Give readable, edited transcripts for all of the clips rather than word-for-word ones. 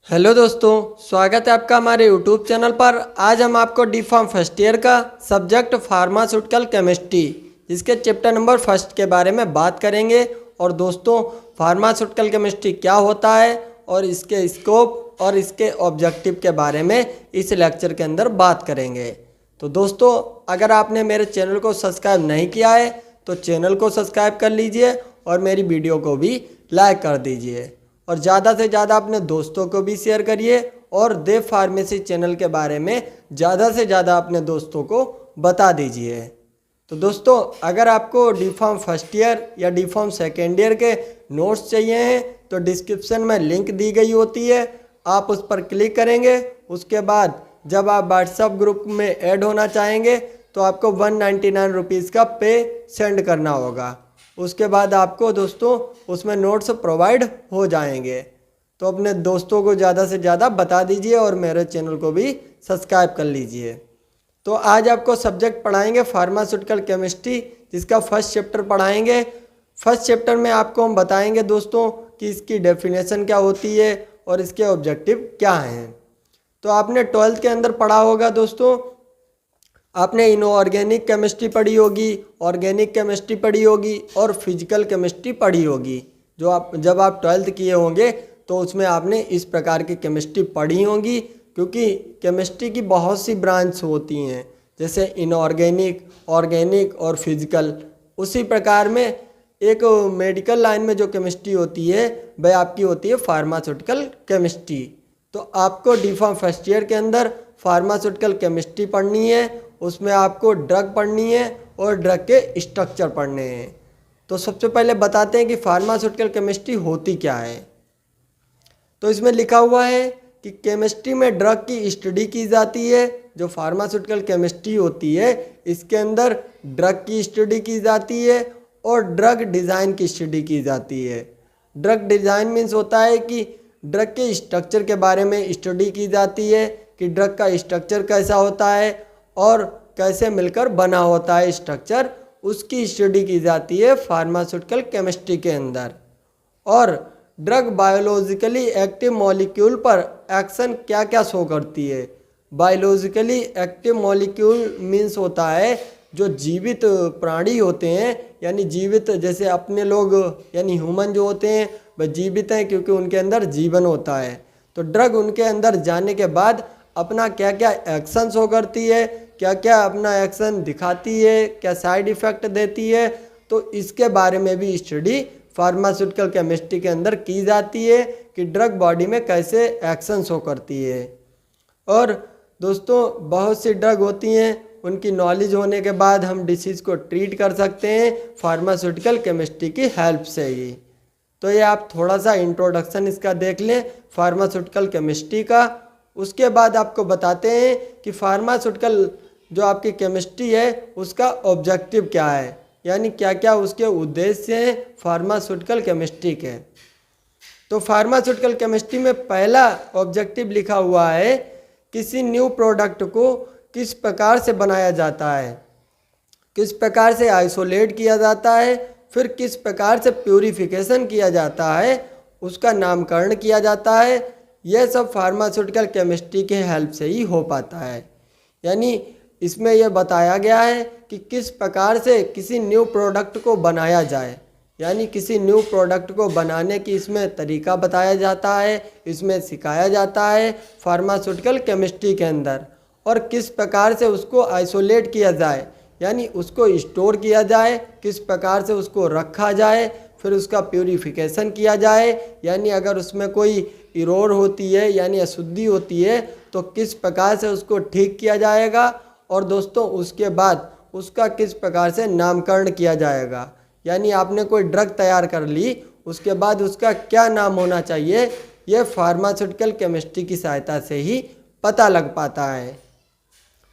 Hello दोस्तों, स्वागत है आपका हमारे यूट्यूब चैनल पर। आज हम आपको डी फार्म फर्स्ट ईयर का सब्जेक्ट फार्मास्यूटिकल केमिस्ट्री इसके चैप्टर नंबर फर्स्ट के बारे में बात करेंगे। और दोस्तों, फार्मास्यूटिकल केमिस्ट्री क्या होता है और इसके स्कोप और इसके ऑब्जेक्टिव के बारे में इस लेक्चर के अंदर बात करेंगे। तो दोस्तों, अगर आपने मेरे चैनल को सब्सक्राइब नहीं किया है तो चैनल को सब्सक्राइब कर लीजिए और मेरी वीडियो को भी लाइक कर दीजिए और ज़्यादा से ज़्यादा अपने दोस्तों को भी शेयर करिए और देव फार्मेसी चैनल के बारे में ज़्यादा से ज़्यादा अपने दोस्तों को बता दीजिए। तो दोस्तों, अगर आपको डी फार्म फर्स्ट ईयर या डी फार्म सेकेंड ईयर के नोट्स चाहिए हैं तो डिस्क्रिप्शन में लिंक दी गई होती है, आप उस पर क्लिक करेंगे। उसके बाद जब आप व्हाट्सएप ग्रुप में ऐड होना चाहेंगे तो आपको 199 रुपीज़ का पे सेंड करना होगा। उसके बाद आपको दोस्तों उसमें नोट्स प्रोवाइड हो जाएंगे। तो अपने दोस्तों को ज़्यादा से ज़्यादा बता दीजिए और मेरे चैनल को भी सब्सक्राइब कर लीजिए। तो आज आपको सब्जेक्ट पढ़ाएंगे फार्मास्यूटिकल केमिस्ट्री, जिसका फर्स्ट चैप्टर पढ़ाएंगे। फर्स्ट चैप्टर में आपको हम बताएंगे दोस्तों कि इसकी डेफिनेशन क्या होती है और इसके ऑब्जेक्टिव क्या हैं। तो आपने 12th के अंदर पढ़ा होगा दोस्तों, आपने इनऑर्गेनिक केमिस्ट्री पढ़ी होगी, ऑर्गेनिक केमिस्ट्री पढ़ी होगी और फिजिकल केमिस्ट्री पढ़ी होगी। जब आप 12th किए होंगे तो उसमें आपने इस प्रकार की केमिस्ट्री पढ़ी होगी, क्योंकि केमिस्ट्री की बहुत सी ब्रांच होती हैं, जैसे इनऑर्गेनिक, ऑर्गेनिक और फिजिकल। उसी प्रकार में एक मेडिकल लाइन में जो केमिस्ट्री होती है वह आपकी होती है फार्मास्यूटिकल केमिस्ट्री। तो आपको डी फार्म फर्स्ट ईयर के अंदर फार्मास्यूटिकल केमिस्ट्री पढ़नी है, उसमें आपको ड्रग पढ़नी है और ड्रग के स्ट्रक्चर पढ़ने हैं। तो सबसे पहले बताते हैं कि फार्मास्यूटिकल केमिस्ट्री होती क्या है। तो इसमें लिखा हुआ है कि केमिस्ट्री में ड्रग की स्टडी की जाती है। जो फार्मास्यूटिकल केमिस्ट्री होती है इसके अंदर ड्रग की स्टडी की जाती है और ड्रग डिज़ाइन की स्टडी की जाती है। ड्रग डिज़ाइन मीन्स होता है कि ड्रग के स्ट्रक्चर के बारे में स्टडी की जाती है कि ड्रग का स्ट्रक्चर कैसा होता है और कैसे मिलकर बना होता है स्ट्रक्चर, उसकी स्टडी की जाती है फार्मास्यूटिकल केमिस्ट्री के अंदर। और ड्रग बायोलॉजिकली एक्टिव मॉलिक्यूल पर एक्शन क्या क्या शो करती है। बायोलॉजिकली एक्टिव मॉलिक्यूल मीन्स होता है जो जीवित प्राणी होते हैं, यानी जीवित, जैसे अपने लोग यानी ह्यूमन जो होते हैं वह जीवित हैं क्योंकि उनके अंदर जीवन होता है। तो ड्रग उनके अंदर जाने के बाद अपना क्या क्या एक्शन शो करती है, क्या क्या अपना एक्शन दिखाती है, क्या साइड इफ़ेक्ट देती है, तो इसके बारे में भी स्टडी फार्मास्यूटिकल केमिस्ट्री के अंदर की जाती है कि ड्रग बॉडी में कैसे एक्शन शो करती है। और दोस्तों, बहुत सी ड्रग होती हैं, उनकी नॉलेज होने के बाद हम डिसीज़ को ट्रीट कर सकते हैं फार्मास्यूटिकल केमिस्ट्री की हेल्प से ही। तो ये आप थोड़ा सा इंट्रोडक्शन इसका देख लें फार्मास्यूटिकल केमिस्ट्री का। उसके बाद आपको बताते हैं कि फार्मास्यूटिकल जो आपकी केमिस्ट्री है उसका ऑब्जेक्टिव क्या है, यानी क्या क्या उसके उद्देश्य हैं फार्मास्यूटिकल केमिस्ट्री के। तो फार्मास्यूटिकल केमिस्ट्री में पहला ऑब्जेक्टिव लिखा हुआ है, किसी न्यू प्रोडक्ट को किस प्रकार से बनाया जाता है, किस प्रकार से आइसोलेट किया जाता है, फिर किस प्रकार से प्यूरिफिकेशन किया जाता है, उसका नामकरण किया जाता है। यह सब फार्मास्यूटिकल केमिस्ट्री के हेल्प से ही हो पाता है। यानी इसमें यह बताया गया है कि किस प्रकार से किसी न्यू प्रोडक्ट को बनाया जाए, यानी किसी न्यू प्रोडक्ट को बनाने की इसमें तरीका बताया जाता है, इसमें सिखाया जाता है फार्मास्यूटिकल केमिस्ट्री के अंदर। और किस प्रकार से उसको आइसोलेट किया जाए, यानी उसको स्टोर किया जाए, किस प्रकार से उसको रखा जाए, फिर उसका प्यूरिफिकेशन किया जाए, यानी अगर उसमें कोई इरोर होती है यानी अशुद्धि होती है तो किस प्रकार से उसको ठीक किया जाएगा। और दोस्तों, उसके बाद उसका किस प्रकार से नामकरण किया जाएगा, यानी आपने कोई ड्रग तैयार कर ली, उसके बाद उसका क्या नाम होना चाहिए, यह फार्मास्यूटिकल केमिस्ट्री की सहायता से ही पता लग पाता है।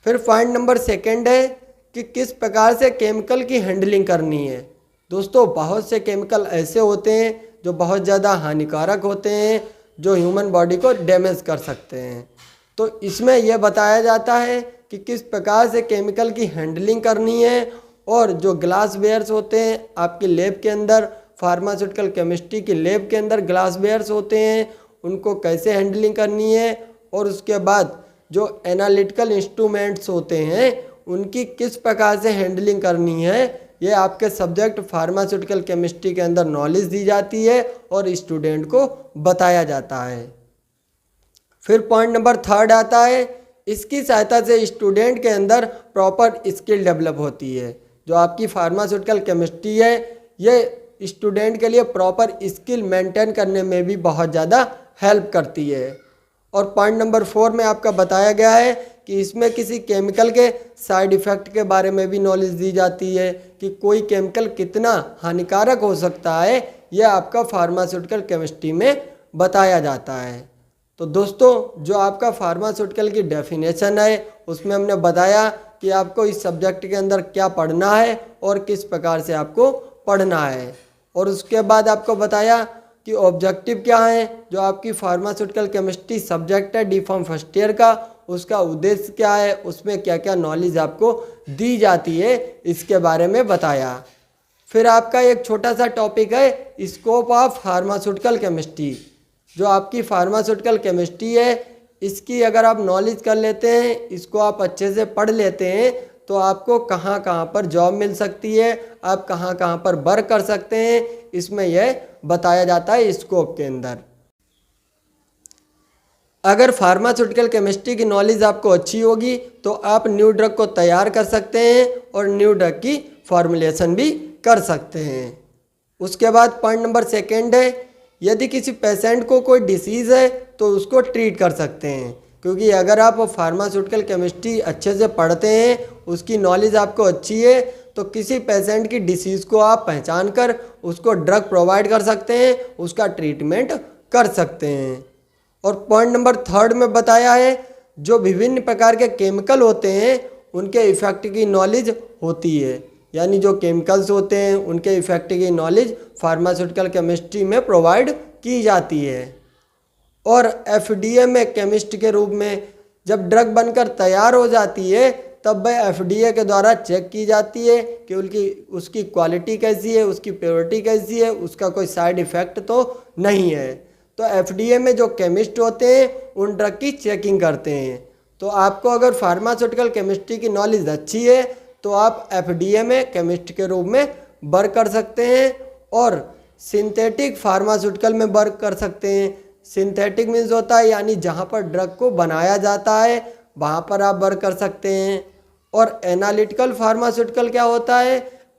फिर पॉइंट नंबर सेकंड है कि किस प्रकार से केमिकल की हैंडलिंग करनी है। दोस्तों, बहुत से केमिकल ऐसे होते हैं जो बहुत ज़्यादा हानिकारक होते हैं, जो ह्यूमन बॉडी को डैमेज कर सकते हैं। तो इसमें यह बताया जाता है कि किस प्रकार से केमिकल की हैंडलिंग करनी है। और जो ग्लास वेयर्स होते हैं आपकी लैब के अंदर, फार्मास्यूटिकल केमिस्ट्री की लैब के अंदर ग्लास वेयर्स होते हैं, उनको कैसे हैंडलिंग करनी है, और उसके बाद जो एनालिटिकल इंस्ट्रूमेंट्स होते हैं उनकी किस प्रकार से हैंडलिंग करनी है, ये आपके सब्जेक्ट फार्मास्यूटिकल केमिस्ट्री के अंदर नॉलेज दी जाती है और स्टूडेंट को बताया जाता है। फिर पॉइंट नंबर 3 आता है, इसकी सहायता से स्टूडेंट के अंदर प्रॉपर स्किल डेवलप होती है। जो आपकी फार्मास्यूटिकल केमिस्ट्री है ये स्टूडेंट के लिए प्रॉपर स्किल मेंटेन करने में भी बहुत ज़्यादा हेल्प करती है। और पॉइंट नंबर 4 में आपका बताया गया है कि इसमें किसी केमिकल के साइड इफ़ेक्ट के बारे में भी नॉलेज दी जाती है कि कोई केमिकल कितना हानिकारक हो सकता है, यह आपका फार्मास्यूटिकल केमिस्ट्री में बताया जाता है। तो दोस्तों जो आपका फार्मास्यूटिकल की डेफिनेशन है उसमें हमने बताया कि आपको इस सब्जेक्ट के अंदर क्या पढ़ना है और किस प्रकार से आपको पढ़ना है, और उसके बाद आपको बताया कि ऑब्जेक्टिव क्या है। जो आपकी फार्मास्यूटिकल केमिस्ट्री सब्जेक्ट है D.Pharm फर्स्ट ईयर का, उसका उद्देश्य क्या है, उसमें क्या क्या नॉलेज आपको दी जाती है, इसके बारे में बताया। फिर आपका एक छोटा सा टॉपिक है स्कोप ऑफ फार्मास्यूटिकल केमिस्ट्री। जो आपकी फार्मास्यूटिकल केमिस्ट्री है इसकी अगर आप नॉलेज कर लेते हैं, इसको आप अच्छे से पढ़ लेते हैं, तो आपको कहाँ कहाँ पर जॉब मिल सकती है, आप कहाँ कहाँ पर वर्क कर सकते हैं, इसमें यह बताया जाता है स्कोप के अंदर। अगर फार्मास्यूटिकल केमिस्ट्री की नॉलेज आपको अच्छी होगी तो आप न्यू ड्रग को तैयार कर सकते हैं और न्यू ड्रग की फॉर्मुलेशन भी कर सकते हैं। उसके बाद पॉइंट नंबर 2 है, यदि किसी पेशेंट को कोई डिसीज़ है तो उसको ट्रीट कर सकते हैं। क्योंकि अगर आप फार्मास्यूटिकल केमिस्ट्री अच्छे से पढ़ते हैं, उसकी नॉलेज आपको अच्छी है, तो किसी पेशेंट की डिसीज़ को आप पहचान कर उसको ड्रग प्रोवाइड कर सकते हैं, उसका ट्रीटमेंट कर सकते हैं। और पॉइंट नंबर 3 में बताया है जो विभिन्न प्रकार के केमिकल होते हैं उनके इफ़ेक्ट की नॉलेज होती है। यानी जो केमिकल्स होते हैं उनके इफ़ेक्ट की नॉलेज फार्मास्यूटिकल केमिस्ट्री में प्रोवाइड की जाती है। और FDA में केमिस्ट के रूप में जब ड्रग बनकर तैयार हो जाती है तब वह FDA के द्वारा चेक की जाती है कि उसकी क्वालिटी कैसी है, उसकी प्योरिटी कैसी है, उसका कोई साइड इफ़ेक्ट तो नहीं है। तो FDA में जो केमिस्ट होते हैं उन ड्रग की चेकिंग करते हैं। तो आपको अगर फार्मास्यूटिकल केमिस्ट्री की नॉलेज अच्छी है तो आप FDA में केमिस्ट के रूप में वर्क कर सकते हैं और सिंथेटिक फार्मास्यूटिकल में वर्क कर सकते हैं। सिंथेटिक मीन्स होता है यानी जहाँ पर ड्रग को बनाया जाता है वहाँ पर आप वर्क कर सकते हैं। और एनालिटिकल फार्मास्यूटिकल क्या होता है?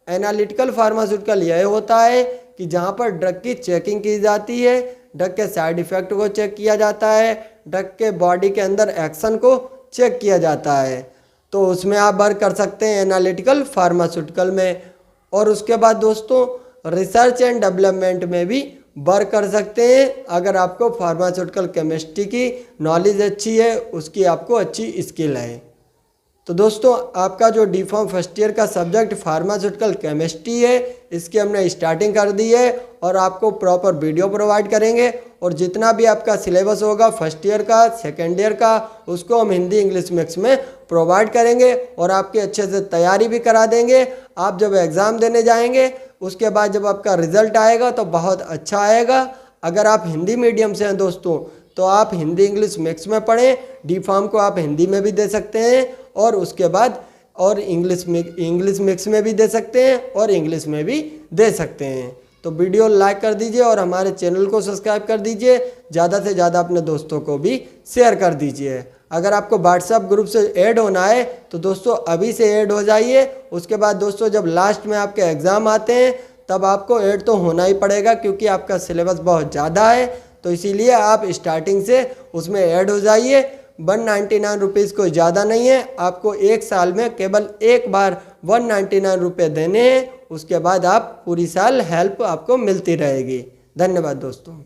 एनालिटिकल फार्मास्यूटिकल यह होता है कि जहाँ पर ड्रग की चेकिंग की जाती है, ड्रग के साइड इफ़ेक्ट को चेक किया जाता है, ड्रग के बॉडी के अंदर एक्शन को चेक किया जाता है, तो उसमें आप वर्क कर सकते हैं एनालिटिकल फार्मास्यूटिकल में। और उसके बाद दोस्तों रिसर्च एंड डेवलपमेंट में भी वर्क कर सकते हैं अगर आपको फार्मास्यूटिकल केमिस्ट्री की नॉलेज अच्छी है, उसकी आपको अच्छी स्किल है। तो दोस्तों आपका जो D.Pharm फर्स्ट ईयर का सब्जेक्ट फार्मास्यूटिकल केमिस्ट्री है इसकी हमने स्टार्टिंग कर दी है और आपको प्रॉपर वीडियो प्रोवाइड करेंगे। और जितना भी आपका सिलेबस होगा फर्स्ट ईयर का, सेकेंड ईयर का, उसको हम हिंदी इंग्लिश मिक्स में प्रोवाइड करेंगे और आपकी अच्छे से तैयारी भी करा देंगे। आप जब एग्ज़ाम देने जाएंगे उसके बाद जब आपका रिज़ल्ट आएगा तो बहुत अच्छा आएगा। अगर आप हिंदी मीडियम से हैं दोस्तों तो आप हिंदी इंग्लिश मिक्स में पढ़ें, D.Pharm को आप हिंदी में भी दे सकते हैं और उसके बाद और इंग्लिश मिक्स में भी दे सकते हैं और इंग्लिश में भी दे सकते हैं। तो वीडियो लाइक कर दीजिए और हमारे चैनल को सब्सक्राइब कर दीजिए, ज़्यादा से ज़्यादा अपने दोस्तों को भी शेयर कर दीजिए। अगर आपको व्हाट्सएप ग्रुप से ऐड होना है तो दोस्तों अभी से ऐड हो जाइए। उसके बाद दोस्तों जब लास्ट में आपके एग्ज़ाम आते हैं तब आपको ऐड तो होना ही पड़ेगा क्योंकि आपका सिलेबस बहुत ज़्यादा है, तो इसीलिए आप स्टार्टिंग से उसमें ऐड हो जाइए। 199 रुपीज़ कोई ज़्यादा नहीं है, आपको एक साल में केवल एक बार 199 रुपये देने हैं, उसके बाद आप पूरी साल हेल्प आपको मिलती रहेगी। धन्यवाद दोस्तों।